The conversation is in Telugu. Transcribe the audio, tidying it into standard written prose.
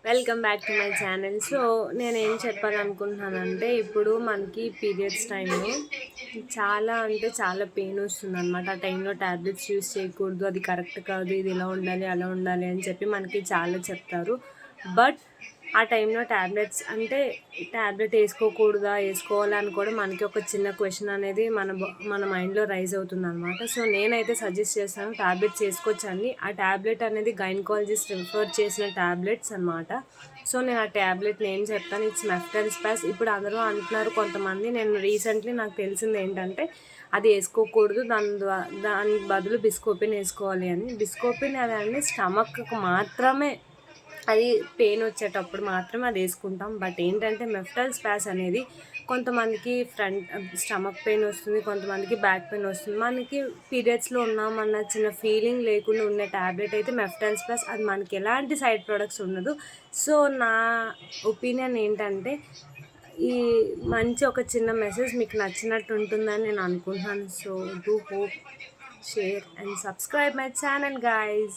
Welcome back to my channel. So నేనేం చెప్పాలనుకుంటున్నానంటే ఇప్పుడు మనకి పీరియడ్స్ టైంలో చాలా అంటే చాలా పెయిన్ వస్తుంది అనమాట. ఆ టైంలో ట్యాబ్లెట్స్ యూస్ చేయకూడదు, అది కరెక్ట్ కాదు, ఇది ఇలా ఉండాలి అలా ఉండాలి అని చెప్పి మనకి చాలా చెప్తారు. బట్ ఆ టైంలో ట్యాబ్లెట్స్ అంటే ట్యాబ్లెట్ వేసుకోకూడదా వేసుకోవాలని కూడా మనకి ఒక చిన్న క్వశ్చన్ అనేది మన మైండ్లో రైజ్ అవుతుంది అనమాట. సో నేనైతే సజెస్ట్ చేస్తాను ట్యాబ్లెట్స్ వేసుకోవచ్చండి. ఆ ట్యాబ్లెట్ అనేది గైనకాలజిస్ట్ రిఫర్ చేసిన ట్యాబ్లెట్స్ అనమాట. సో నేను ఆ ట్యాబ్లెట్ నేమ్ చెప్తాను, ఇట్స్ మెఫ్టల్ స్పాస్. ఇప్పుడు అందరూ అంటున్నారు కొంతమంది, నేను రీసెంట్లీ నాకు తెలిసింది ఏంటంటే అది వేసుకోకూడదు, దాని బదులు బిస్కోపిన్ వేసుకోవాలి అని. బిస్కోపిన్ అదండి స్టమక్కి మాత్రమే, అది పెయిన్ వచ్చేటప్పుడు మాత్రమే అది వేసుకుంటాం. బట్ ఏంటంటే మెఫ్టల్ స్పాస్ అనేది కొంతమందికి స్టమక్ పెయిన్ వస్తుంది, కొంతమందికి బ్యాక్ పెయిన్ వస్తుంది. మనకి పీరియడ్స్లో ఉన్నామన్న చిన్న ఫీలింగ్ లేకుండా ఉండే ట్యాబ్లెట్ అయితే మెఫ్టల్ స్పాస్. అది మనకి ఎలాంటి సైడ్ ప్రొడక్ట్స్ ఉండదు. సో నా ఒపీనియన్ ఏంటంటే ఈ మంచి ఒక చిన్న మెసేజ్ మీకు నచ్చినట్టు ఉంటుందని నేను అనుకుంటున్నాను. So do hope, share and subscribe my channel guys.